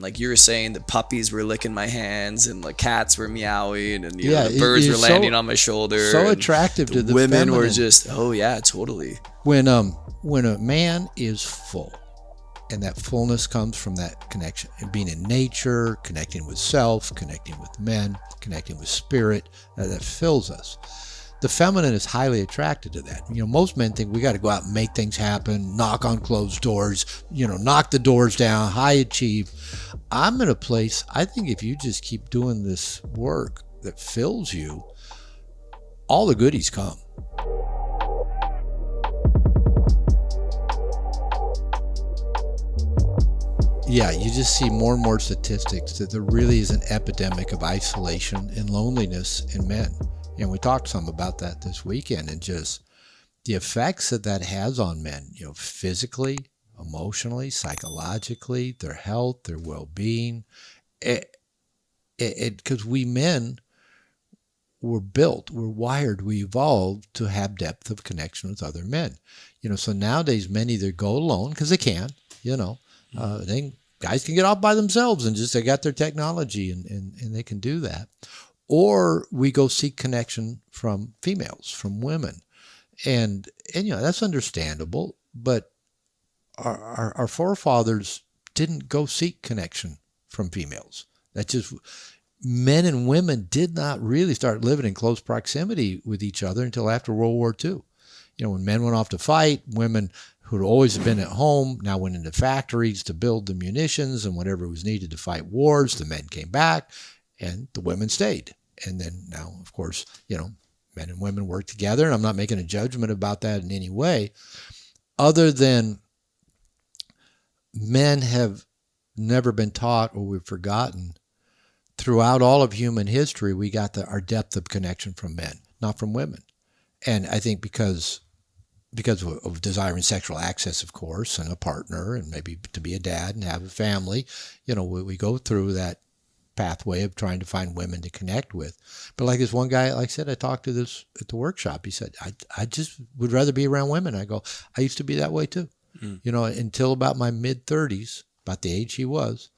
Like you were saying, the puppies were licking my hands and the cats were meowing and Yeah, the birds were it's landing on my shoulder. so and attractive to the women were feminine. just, oh yeah, totally. When a man is full, and that fullness comes from that connection and being in nature, connecting with self, connecting with men, connecting with spirit, that fills us. The feminine is highly attracted to that. Most men think we got to go out and make things happen, knock on closed doors, knock the doors down, high achieve. I'm in a place, I think if you just keep doing this work that fills you, all the goodies come. Yeah, you just see more and more statistics that there really is an epidemic of isolation and loneliness in men. And we talked some about that this weekend, and just the effects that has on men, physically, emotionally, psychologically, their health, their well-being. Because we men were built, we're wired, we evolved to have depth of connection with other men. So nowadays men either go alone because they can, guys can get off by themselves and just they got their technology and they can do that. Or we go seek connection from females, from women. And that's understandable, but our forefathers didn't go seek connection from females. That's just, men and women did not really start living in close proximity with each other until after World War II. When men went off to fight, women who'd always been at home now went into factories to build the munitions and whatever was needed to fight wars. The men came back and the women stayed. And then now, of course, men and women work together. And I'm not making a judgment about that in any way, other than men have never been taught, or we've forgotten, throughout all of human history, we got our depth of connection from men, not from women. And I think because of desiring sexual access, of course, and a partner, and maybe to be a dad and have a family, we go through that pathway of trying to find women to connect with. But like this one guy, like I said, I talked to this at the workshop. He said, I just would rather be around women. I go, I used to be that way too. Until about my mid-30s, about the age he was,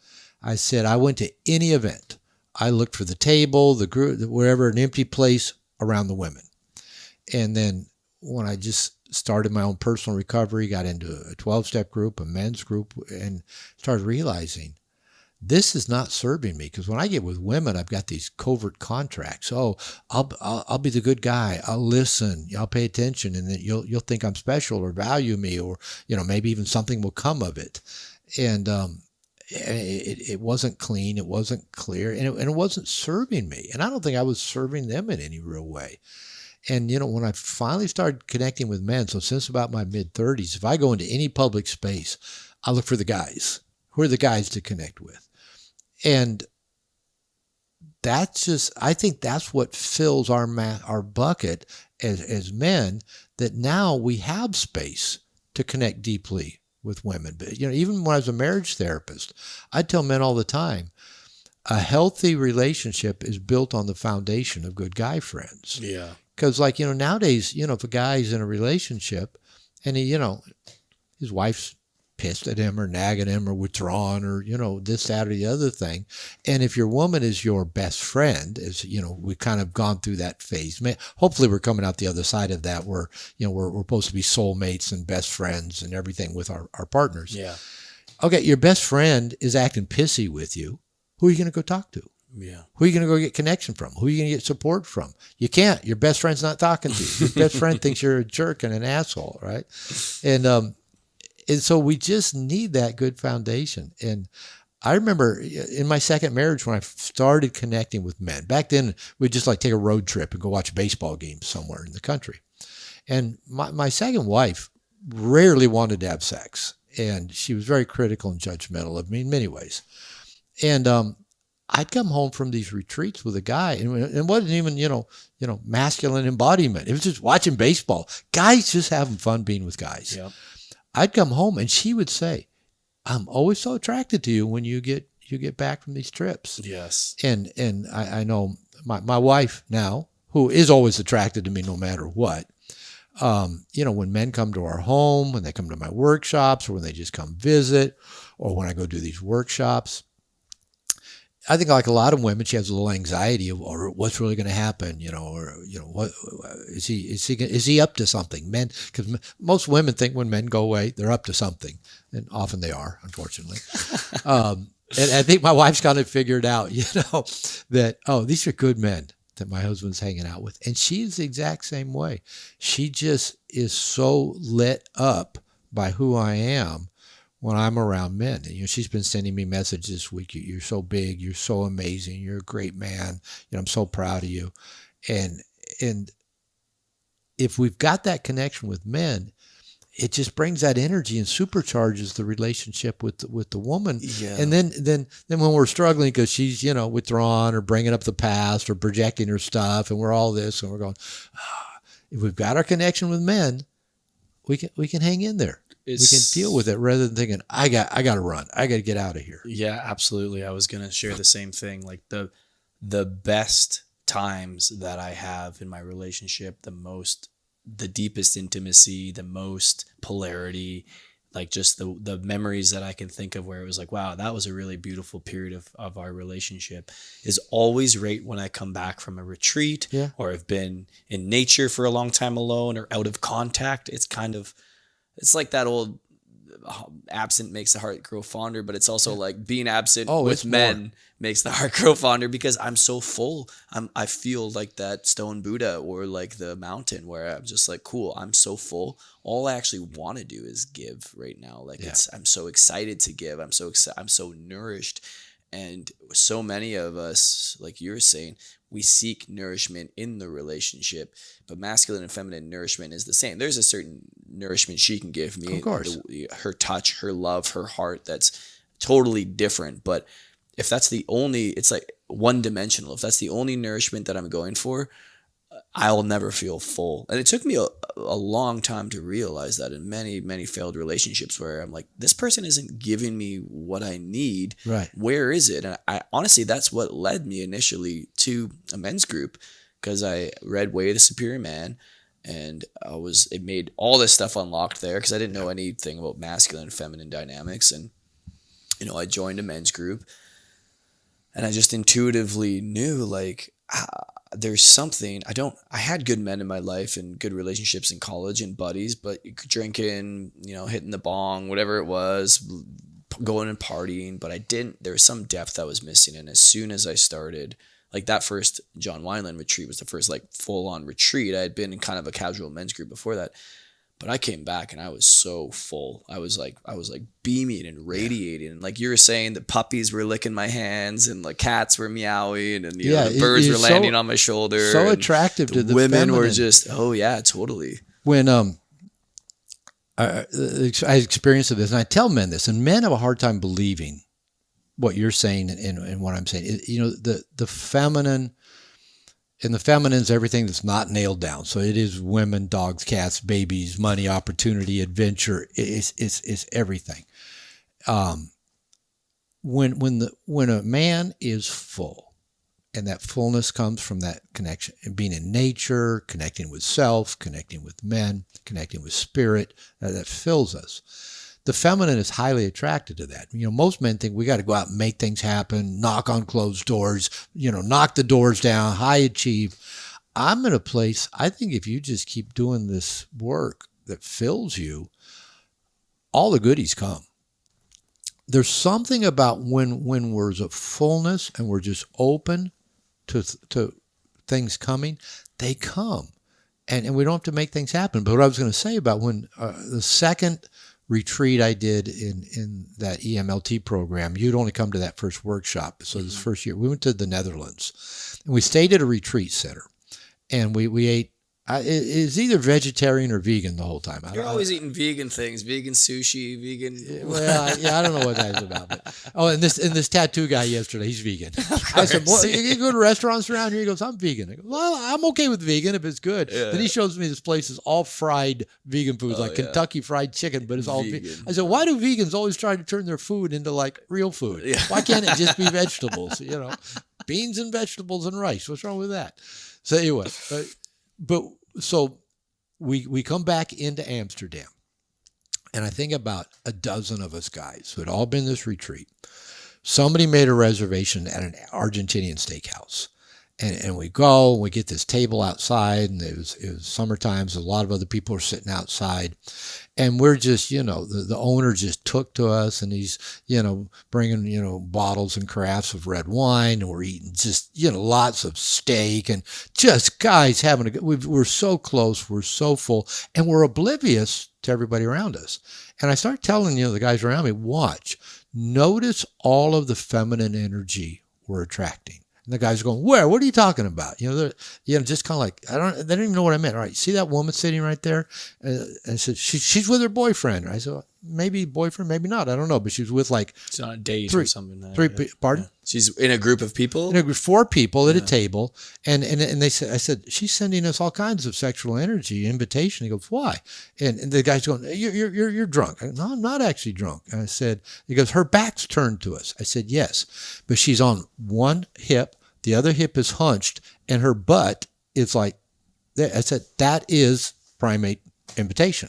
I said, I went to any event. I looked for the table, the group, wherever, an empty place around the women. And then when I just started my own personal recovery, got into a 12-step group, a men's group, and started realizing this is not serving me. Because when I get with women, I've got these covert contracts. Oh, I'll be the good guy. I'll listen. I'll pay attention, and then you'll think I'm special or value me, or maybe even something will come of it. And it wasn't clean. It wasn't clear, and it wasn't serving me. And I don't think I was serving them in any real way. And, when I finally started connecting with men, so since about my mid-30s, if I go into any public space, I look for the guys. Who are the guys to connect with? And I think that's what fills our bucket as men, that now we have space to connect deeply with women. But, even when I was a marriage therapist, I'd tell men all the time, a healthy relationship is built on the foundation of good guy friends. Yeah. Because nowadays, if a guy's in a relationship and he, his wife's pissed at him or nagging him or withdrawn or, this, that, or the other thing. And if your woman is your best friend, as, we've kind of gone through that phase. Hopefully we're coming out the other side of that where, we're supposed to be soulmates and best friends and everything with our partners. Yeah. Okay, your best friend is acting pissy with you. Who are you going to go talk to? Yeah. Who are you going to go get connection from? Who are you going to get support from? You can't. Your best friend's not talking to you. Your best friend thinks you're a jerk and an asshole, right? And so we just need that good foundation. And I remember in my second marriage when I started connecting with men, back then we'd just take a road trip and go watch baseball games somewhere in the country. And my second wife rarely wanted to have sex. And she was very critical and judgmental of me in many ways. And I'd come home from these retreats with a guy, and it wasn't even, masculine embodiment. It was just watching baseball. Guys just having fun being with guys. Yep. I'd come home and she would say, I'm always so attracted to you when you get back from these trips. Yes. And I know my wife now, who is always attracted to me no matter what, when men come to our home, when they come to my workshops, or when they just come visit, or when I go do these workshops, I think like a lot of women, she has a little anxiety of, or what's really going to happen, or what is he up to something? Men, because most women think when men go away, they're up to something, and often they are, unfortunately. And I think my wife's kind of figured out, that these are good men that my husband's hanging out with, and she's the exact same way. She just is so lit up by who I am when I'm around men. And, she's been sending me messages this week. You're so big. You're so amazing. You're a great man. I'm so proud of you. And if we've got that connection with men, it just brings that energy and supercharges the relationship with the woman. Yeah. And then when we're struggling because she's, withdrawn or bringing up the past or projecting her stuff, and we're all this, and we're going, if we've got our connection with men, we can hang in there. We can deal with it rather than thinking, I got to run. I got to get out of here. Yeah, absolutely. I was going to share the same thing. Like the best times that I have in my relationship, the deepest intimacy, the most polarity, like just the memories that I can think of where it was like, wow, that was a really beautiful period of our relationship, is always right when I come back from a retreat, or have been in nature for a long time alone or out of contact. It's like that old absent makes the heart grow fonder, but it's also like being absent with men makes the heart grow fonder, because I'm so full. I feel like that stone Buddha or like the mountain where I'm just like, cool, I'm so full. All I actually want to do is give right now. Like I'm so excited to give. I'm so nourished. And so many of us, like you're saying, we seek nourishment in the relationship, but masculine and feminine nourishment is the same. There's a certain nourishment she can give me, of course, her touch, her love, her heart, that's totally different. But if that's it's like one dimensional. If that's the only nourishment that I'm going for, I'll never feel full. And it took me a long time to realize that in many, many failed relationships where I'm like, this person isn't giving me what I need. Right. Where is it? And I honestly, that's what led me initially to a men's group, because I read Way of the Superior Man, and it made all this stuff unlocked there, because I didn't know anything about masculine and feminine dynamics. And, I joined a men's group, and I just intuitively knew, like, there's something I had good men in my life and good relationships in college and buddies, but drinking, hitting the bong, whatever it was, going and partying, but there was some depth I was missing. And as soon as I started, like that first John Wineland retreat was the first like full on retreat. I had been in kind of a casual men's group before that, but I came back and I was so full. I was like beaming and radiating. And like you were saying, the puppies were licking my hands and the cats were meowing and the birds were landing on my shoulder. So attractive to the women feminine. were just, oh yeah, totally. When I experienced this, and I tell men this, and men have a hard time believing what you're saying and what I'm saying. The feminine. And the feminine's everything that's not nailed down. So it is women, dogs, cats, babies, money, opportunity, adventure. It's everything. When a man is full, and that fullness comes from that connection and being in nature, connecting with self, connecting with men, connecting with spirit, that fills us. The feminine is highly attracted to that. Most men think we got to go out and make things happen, knock on closed doors, knock the doors down, high achieve. I'm in a place, I think if you just keep doing this work that fills you, all the goodies come. There's something about when we're at fullness and we're just open to things coming, they come. And we don't have to make things happen. But what I was going to say about when the second retreat I did in that EMLT program, you'd only come to that first workshop. So this first year, we went to the Netherlands, and we stayed at a retreat center, and we ate. It's either vegetarian or vegan the whole time. You're always eating vegan things, vegan sushi, vegan. Well, I don't know what that's about. But, and this tattoo guy yesterday, he's vegan. I said, well, you go to restaurants around here? He goes, I'm vegan. I go, well, I'm okay with vegan if it's good. Yeah. Then he shows me this place is all fried vegan foods, like Kentucky Fried Chicken, but it's all vegan. I said, why do vegans always try to turn their food into like real food? Yeah. Why can't it just be vegetables? Beans and vegetables and rice. What's wrong with that? So anyway, so we come back into Amsterdam, and I think about a dozen of us guys who had all been this retreat. somebody made a reservation at an Argentinian steakhouse. And we go, we get this table outside, and it was summertime, so a lot of other people are sitting outside. And we're just, the owner just took to us, and he's, bringing, bottles and carafes of red wine, and we're eating just, lots of steak, and just guys having a good, we're so close, we're so full, and we're oblivious to everybody around us. And I start telling, the guys around me, watch, notice all of the feminine energy we're attracting. And the guys are going, where? What are you talking about? They're, just kind of like, they don't even know what I meant. All right, see that woman sitting right there? And I said, she's with her boyfriend. I said, maybe boyfriend, maybe not. I don't know. But she was with like She's on a date or something. Pardon? Yeah. She's in a group of people? 4 people at a table. And they said, I said, she's sending us all kinds of sexual energy, invitation. He goes, why? And the guy's going, you're drunk. I go, no, I'm not actually drunk. And I said, he goes, her back's turned to us. I said, yes, but she's on one hip. The other hip is hunched, and her butt is like, I said, that is primate invitation.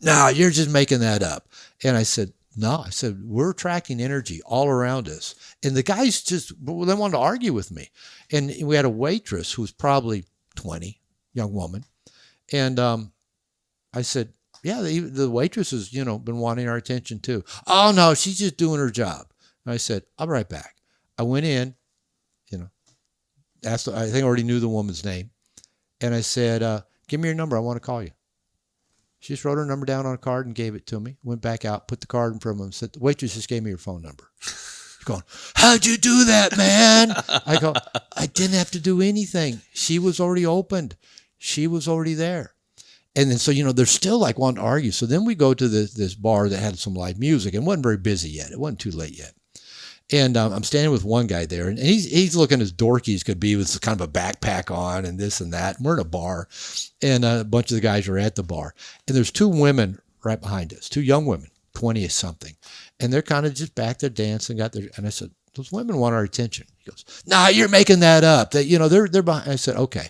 No, you're just making that up. And I said, no, I said, we're attracting energy all around us. And the guys just, they wanted to argue with me. And we had a waitress who was probably 20, young woman. And I said, yeah, the waitress has, been wanting our attention too. Oh, no, she's just doing her job. And I said, I'll be right back. I went in, asked, I think I already knew the woman's name. And I said, give me your number. I want to call you. She just wrote her number down on a card and gave it to me. Went back out, put the card in front of him, and said, the waitress just gave me your phone number. She's going, how'd you do that, man? I go, I didn't have to do anything. She was already opened. She was already there. And then, so, they're still like wanting to argue. So then we go to this bar that had some live music and wasn't very busy yet. It wasn't too late yet. And I'm standing with one guy there, and he's looking as dorky as could be with kind of a backpack on and this and that. And we're in a bar, and a bunch of the guys are at the bar. And there's 2 women right behind us, 2 young women, 20 or something. And they're kind of just back there dancing. And I said, those women want our attention. He goes, nah, you're making that up. That, they're behind. I said, okay,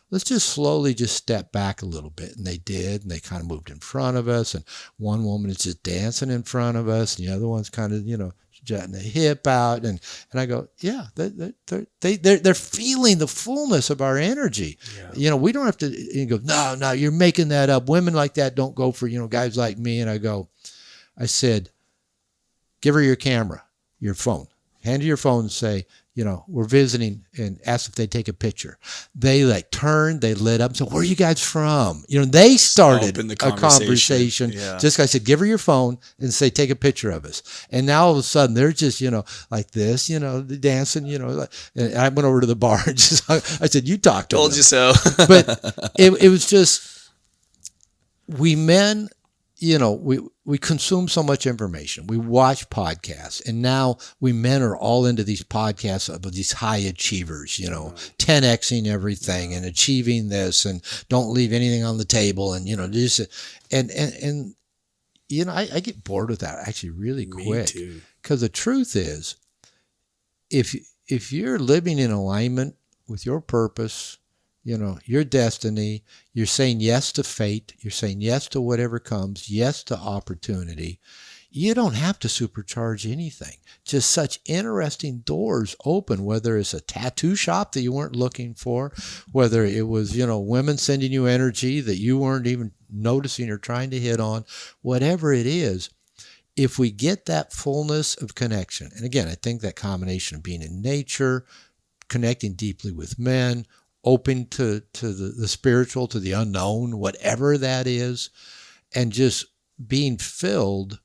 let's just slowly just step back a little bit. And they did, and they kind of moved in front of us. And one woman is just dancing in front of us, and the other one's kind of, jutting the hip out, and I go, yeah, they're feeling the fullness of our energy. Yeah. We don't have to. He goes, no, you're making that up. Women like that don't go for guys like me. And I said, give her your camera, your phone, hand her your phone, and say, we're visiting, and ask if they take a picture. They turned, they lit up and said, where are you guys from? They started a conversation. Yeah. Just I said, give her your phone and say, take a picture of us. And now all of a sudden they're just, like this, dancing, and I went over to the bar and I said, you talk to Told them. You so. But it was just, we men, we consume so much information. We watch podcasts, and now we men are all into these podcasts of these high achievers, 10xing everything and achieving this, and don't leave anything on the table, and just and I get bored with that actually really quick. Me too. Because the truth is, if you're living in alignment with your purpose, your destiny, you're saying yes to fate, you're saying yes to whatever comes, yes to opportunity. You don't have to supercharge anything. Just such interesting doors open, whether it's a tattoo shop that you weren't looking for, whether it was, women sending you energy that you weren't even noticing or trying to hit on, whatever it is. If we get that fullness of connection, and again, I think that combination of being in nature, connecting deeply with men, open to the spiritual, to the unknown, whatever that is, and just being filled,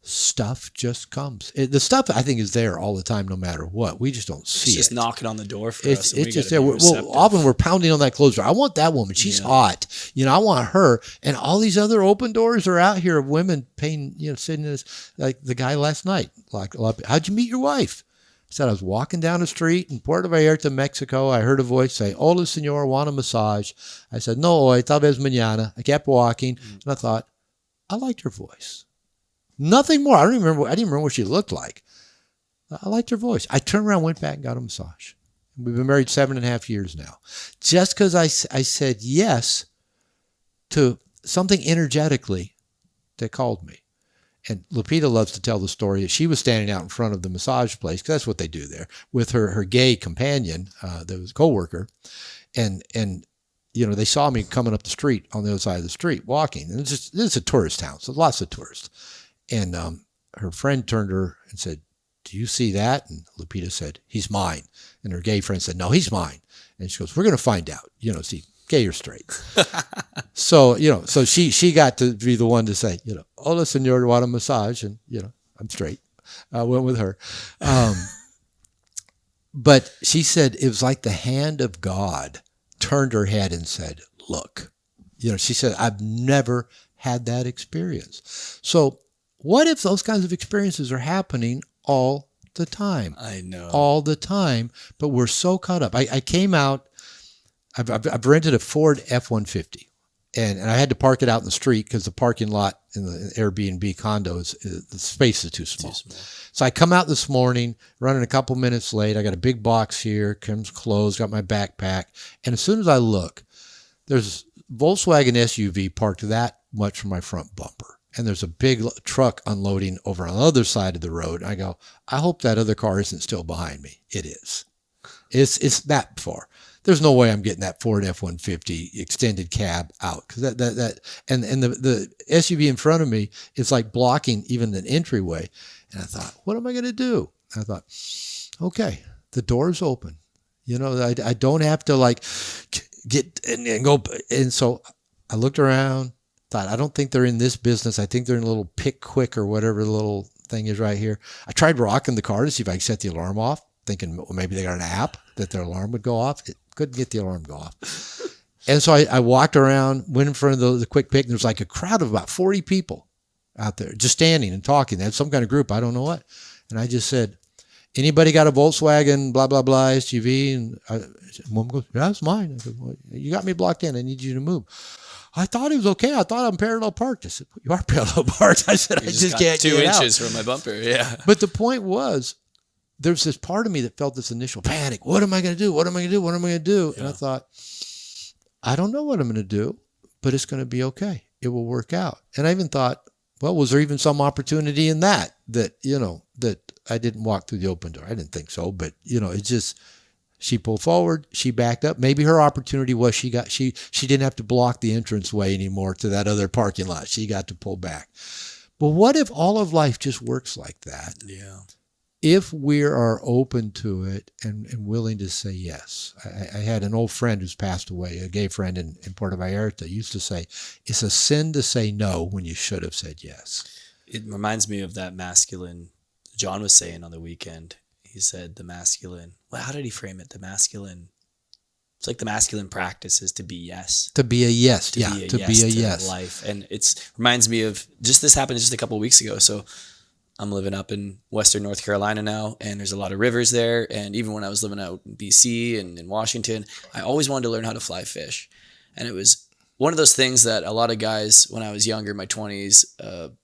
stuff just comes. The stuff, I think, is there all the time, no matter what. We just don't see it. It's just knocking on the door for us. It's just there. Well, often we're pounding on that closed door. I want that woman. She's hot. I want her. And all these other open doors are out here of women paying, sitting in this, like the guy last night. Like, how'd you meet your wife? I said, I was walking down the street in Puerto Vallarta, Mexico. I heard a voice say, hola, señor, want a massage? I said, no, hoy, tal vez mañana. I kept walking, and I thought, I liked her voice. Nothing more. I didn't remember what she looked like. I liked her voice. I turned around, went back, and got a massage. We've been married 7.5 years now. Just because I said yes to something energetically that called me. And Lupita loves to tell the story that she was standing out in front of the massage place, because that's what they do there, with her gay companion, that was a coworker, and they saw me coming up the street on the other side of the street walking, and this is a tourist town, so lots of tourists. And her friend turned to her and said, "Do you see that?" And Lupita said, "He's mine." And her gay friend said, "No, he's mine." And she goes, "We're going to find out, see, gay or straight." So she got to be the one to say, "Hola, senor, want a massage?" And, I'm straight. I went with her. But she said it was like the hand of God turned her head and said, "Look." She said, "I've never had that experience." So what if those kinds of experiences are happening all the time? I know. All the time, but we're so caught up. I came out, I've rented a Ford F-150, and I had to park it out in the street because the parking lot in the Airbnb condos, the space is too small. So I come out this morning, running a couple minutes late. I got a big box here, comes closed, got my backpack. And as soon as I look, there's a Volkswagen SUV parked that much from my front bumper. And there's a big truck unloading over on the other side of the road. And I go, I hope that other car isn't still behind me. It is. It's that far. There's no way I'm getting that Ford F-150 extended cab out, because and the SUV in front of me is like blocking even an entryway. And I thought, what am I going to do? I thought, okay, the door's open. I don't have to get and go. And so I looked around, thought, I don't think they're in this business. I think they're in a little pick quick or whatever the little thing is right here. I tried rocking the car to see if I could set the alarm off, thinking, well, maybe they got an app that their alarm would go off. It couldn't get the alarm to go off. And so I walked around, went in front of the quick pick, and there was like a crowd of about 40 people out there just standing and talking. They had some kind of group, I don't know what. And I just said, anybody got a Volkswagen blah, blah, blah SUV? And one goes, yeah, it's mine. I said, well, you got me blocked in. I need you to move. I thought it was okay. I thought I'm parallel parked. I said, you are parallel parked. I said, I just can't get 2 out. inches from my bumper. Yeah. But the point was, there's this part of me that felt this initial panic. What am I going to do? What am I going to do? What am I going to do? Yeah. And I thought, I don't know what I'm going to do, but it's going to be okay. It will work out. And I even thought, well, was there even some opportunity in that I didn't walk through the open door? I didn't think so, but it just, she pulled forward, she backed up. Maybe her opportunity was she didn't have to block the entranceway anymore to that other parking lot. She got to pull back. But what if all of life just works like that? Yeah. If we are open to it and willing to say yes. I had an old friend who's passed away, a gay friend in Puerto Vallarta, used to say, it's a sin to say no when you should have said yes. It reminds me of that masculine John was saying on the weekend. He said the masculine, well, how did he frame it? The masculine, it's like the masculine practice is to be yes. To be a yes. To be a yes. Life. And it reminds me of this happened just a couple of weeks ago. So I'm living up in Western North Carolina now, and there's a lot of rivers there. And even when I was living out in BC and in Washington, I always wanted to learn how to fly fish. And it was one of those things that a lot of guys, when I was younger, in my 20s,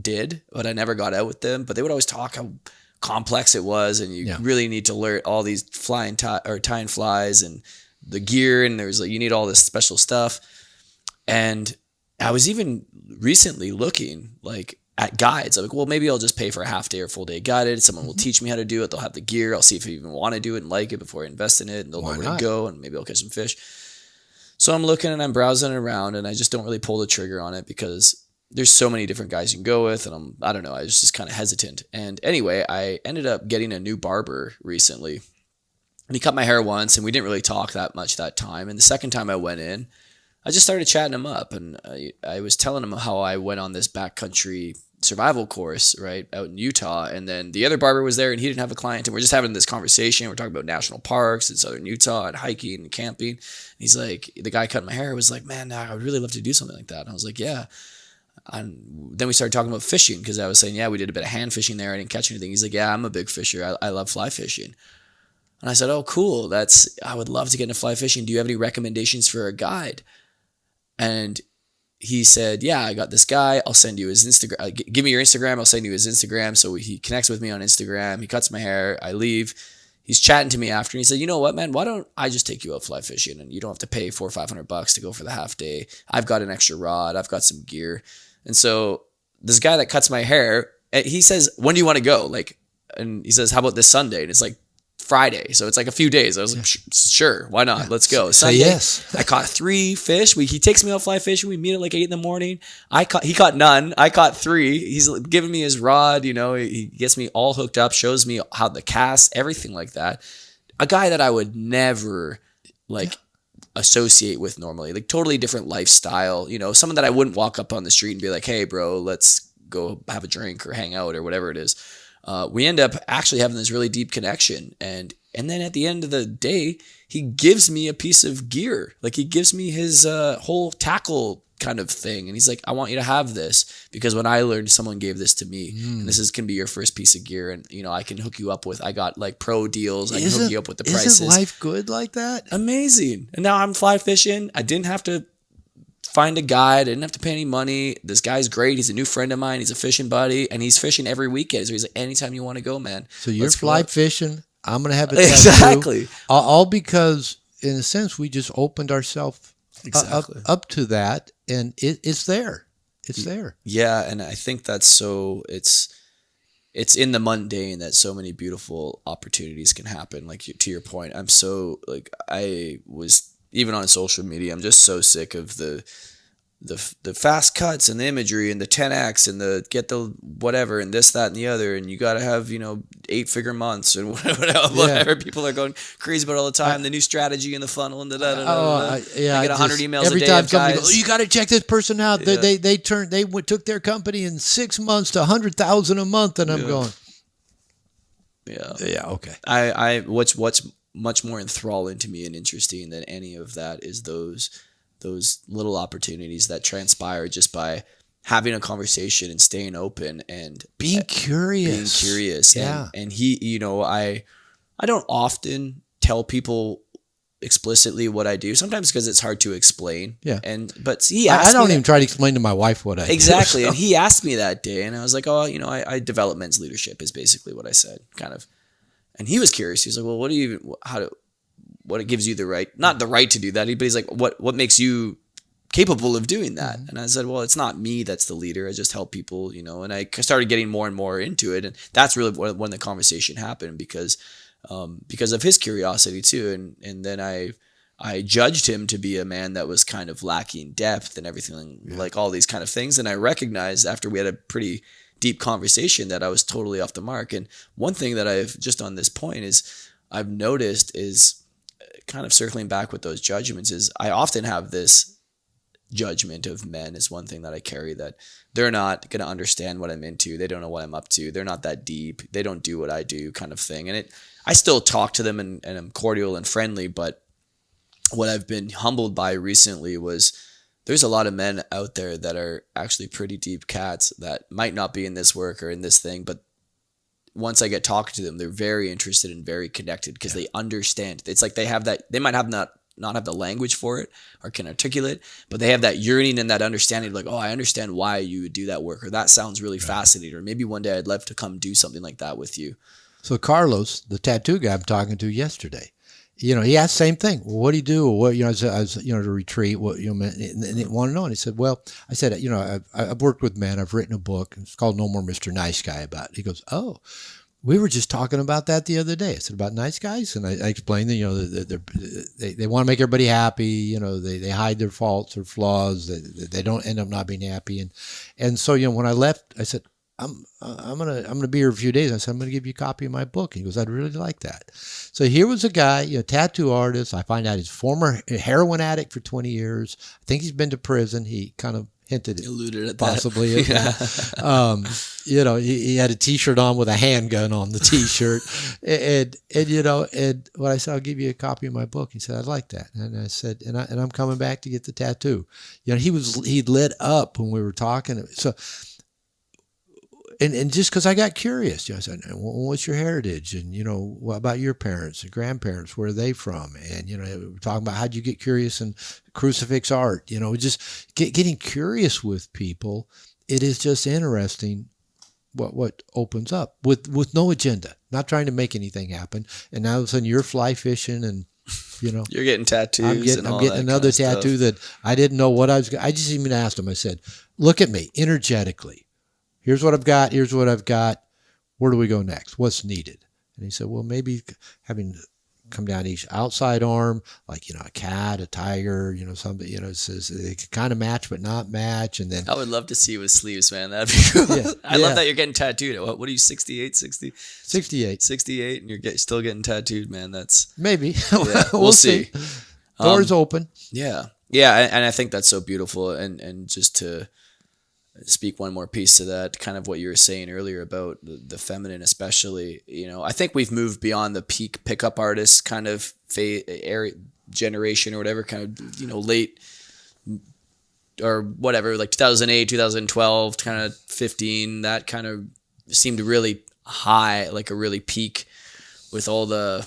did, but I never got out with them. But they would always talk how complex it was, and you really need to learn all these tying flies and the gear, and there's you need all this special stuff. And I was even recently looking at guides. I'm like, well, maybe I'll just pay for a half day or full day guided. Someone will teach me how to do it. They'll have the gear. I'll see if I even want to do it and like it before I invest in it, and they'll know where to go, and maybe I'll catch some fish. So I'm looking and I'm browsing around, and I just don't really pull the trigger on it because there's so many different guys you can go with, and I don't know, I was just kind of hesitant. And anyway, I ended up getting a new barber recently, and he cut my hair once, and we didn't really talk that much that time. And the second time I went in, I just started chatting him up, and I was telling him how I went on this backcountry survival course right out in Utah, and then the other barber was there, and he didn't have a client, and we're just having this conversation. We're talking about national parks in southern Utah and hiking and camping. And he's like, the guy cutting my hair was like, man, I would really love to do something like that. And I was like, yeah. And then we started talking about fishing, because I was saying, yeah, we did a bit of hand fishing there. I didn't catch anything. He's like, yeah, I'm a big fisher. I love fly fishing. And I said, oh, cool. I would love to get into fly fishing. Do you have any recommendations for a guide? And he said, yeah, I got this guy. I'll send you his Instagram. Give me your Instagram. I'll send you his Instagram. So he connects with me on Instagram. He cuts my hair. I leave. He's chatting to me after, and he said, you know what, man, why don't I just take you out fly fishing, and you don't have to pay $400 or $500 to go for the half day. I've got an extra rod. I've got some gear. And so this guy that cuts my hair, he says, when do you want to go? Like, and he says, how about this Sunday? And it's like Friday. So it's like a few days. I was like, sure, why not? Let's go. Say Sunday, yes. I caught 3 fish. He takes me out fly fishing. We meet at like 8 a.m. He caught none. I caught 3. He's giving me his rod, he gets me all hooked up, shows me how the cast, everything like that. A guy that I would never like associate with normally, like totally different lifestyle, someone that I wouldn't walk up on the street and be like, hey bro, let's go have a drink or hang out or whatever it is. We end up actually having this really deep connection. And then at the end of the day, he gives me a piece of gear. Like he gives me his whole tackle kind of thing. And he's like, I want you to have this because when I learned, someone gave this to me and this can be your first piece of gear. And, I can hook you up with, I got like pro deals. I can hook you up with the prices. Isn't life good like that? Amazing. And now I'm fly fishing. I didn't have to find a guide. I didn't have to pay any money. This guy's great. He's a new friend of mine. He's a fishing buddy and he's fishing every weekend. So he's like, anytime you want to go, man. So you're fly fishing. I'm going to have a tattoo. Exactly. All because in a sense, we just opened ourselves up to that and it's there. It's there. Yeah. And I think that's so it's in the mundane that so many beautiful opportunities can happen. Like to your point, I'm so like, I was even on social media, I'm just so sick of the fast cuts and the imagery and the 10x and the get the whatever and this, that, and the other. And you got to have, 8-figure months and whatever people are going crazy about all the time. The new strategy in the funnel and I get 100 emails every a day. Time somebody goes, you got to check this person out. Yeah. They took their company in 6 months to 100,000 a month. And I'm going, yeah. Okay. What's much more enthralling to me and interesting than any of that is those little opportunities that transpire just by having a conversation and staying open and being curious. Yeah. And he, I don't often tell people explicitly what I do sometimes because it's hard to explain. Yeah. But he asked I don't me even try to explain to my wife what I exactly. do. And he asked me that day and I was like, I develop men's leadership is basically what I said kind of. And he was curious. He was like, well, what it gives you the right, not the right to do that, but he's like, what makes you capable of doing that? Mm-hmm. And I said, well, it's not me that's the leader. I just help people, and I started getting more and more into it. And that's really when the conversation happened because of his curiosity too. And then I judged him to be a man that was kind of lacking depth and everything, like all these kind of things. And I recognized after we had a pretty deep conversation that I was totally off the mark. And one thing that I've just on this point is I've noticed is kind of circling back with those judgments is I often have this judgment of men is one thing that I carry that they're not going to understand what I'm into. They don't know what I'm up to. They're not that deep. They don't do what I do kind of thing. And I still talk to them and I'm cordial and friendly, but what I've been humbled by recently was there's a lot of men out there that are actually pretty deep cats that might not be in this work or in this thing, but once I get talking to them, they're very interested and very connected because they understand. It's like they have that, they might have not have the language for it or can articulate, but they have that yearning and that understanding like, oh, I understand why you would do that work, or that sounds really fascinating, or maybe one day I'd love to come do something like that with you. So Carlos, the tattoo guy I'm talking to yesterday, he asked the same thing. Well, what do you do? What, I was at a retreat, what, and they want to know. And he said, well, I said, I've worked with men. I've written a book. It's called No More Mr. Nice Guy about it. He goes, oh, we were just talking about that the other day. I said, about nice guys? And I explained that, they want to make everybody happy. They hide their faults or flaws. They don't end up not being happy. And so, when I left, I said, I'm gonna be here a few days. I said, I'm gonna give you a copy of my book. He goes, I'd really like that. So here was a guy, tattoo artist. I find out he's former heroin addict for 20 years. I think he's been to prison. He kind of hinted it, alluded at possibly. That. He had a T-shirt on with a handgun on the T-shirt, and when I said, I'll give you a copy of my book, he said, I'd like that. And I said, and I'm coming back to get the tattoo. He lit up when we were talking. So. And just because I got curious, I said, well, what's your heritage? And, what about your parents and grandparents? Where are they from? And, we're talking about how'd you get curious in crucifix art? Just getting curious with people. It is just interesting what opens up with no agenda, not trying to make anything happen. And now all of a sudden you're fly fishing and, you're getting tattoos. I'm getting another tattoo that I didn't know what I was. I just even asked him, I said, look at me energetically. Here's what I've got. Here's what I've got. Where do we go next? What's needed? And he said, well, maybe having come down each outside arm, like, a cat, a tiger, something, says they can kind of match, but not match. And then I would love to see you with sleeves, man. That'd be cool. Yeah, I love that you're getting tattooed. What are you, 68, 60? 68. 68, and you're still getting tattooed, man. That's Maybe. yeah, we'll see. Doors open. Yeah. Yeah. And I think that's so beautiful. And just to speak one more piece to that, kind of what you were saying earlier about the feminine, especially, I think we've moved beyond the peak pickup artist kind of generation or whatever, kind of, late or whatever, like 2008, 2012, kind of 15, that kind of seemed really high, like a really peak with all the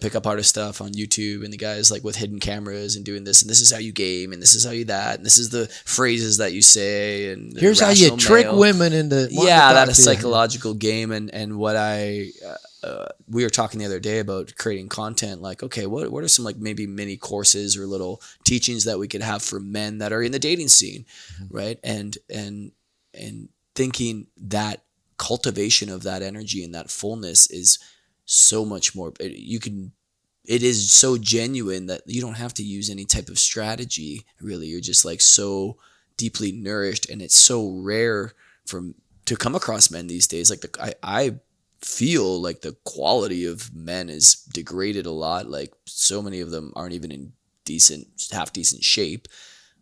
pickup artist stuff on YouTube and the guys like with hidden cameras and doing this, and this is how you game, and this is how you that, and this is the phrases that you say, and here's how you trick women into that psychological game. And what we were talking the other day about creating content, like, okay, what are some like maybe mini courses or little teachings that we could have for men that are in the dating scene, right? And thinking that cultivation of that energy and that fullness is so much more. It is so genuine that you don't have to use any type of strategy, really. You're just like so deeply nourished, and it's so rare to come across men these days. Like I feel like the quality of men is degraded a lot. Like so many of them aren't even in half decent shape.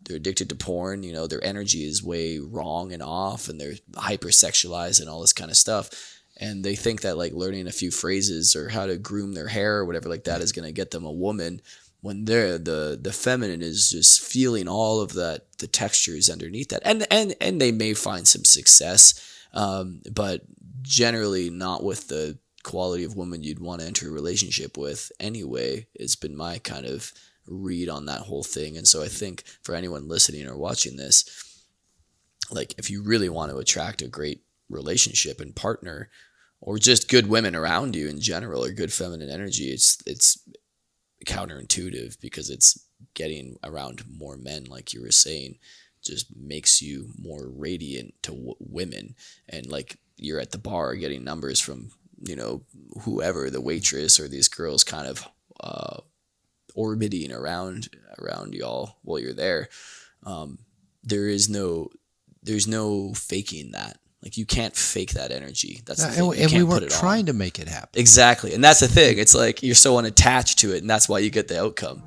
They're addicted to porn. Their energy is way wrong and off, and they're hypersexualized and all this kind of stuff. And they think that like learning a few phrases or how to groom their hair or whatever like that is going to get them a woman, when the feminine is just feeling all of that, the textures underneath that. And they may find some success, but generally not with the quality of woman you'd want to enter a relationship with anyway. It's been my kind of read on that whole thing. And so I think for anyone listening or watching this, like if you really want to attract a great relationship and partner, or just good women around you in general, or good feminine energy, it's counterintuitive, because it's getting around more men, like you were saying, just makes you more radiant to women. And like you're at the bar getting numbers from whoever, the waitress or these girls kind of orbiting around y'all while you're there. There's no faking that. Like you can't fake that energy. That's the thing. And we weren't trying to make it happen. Exactly. And that's the thing. It's like you're so unattached to it, and that's why you get the outcome.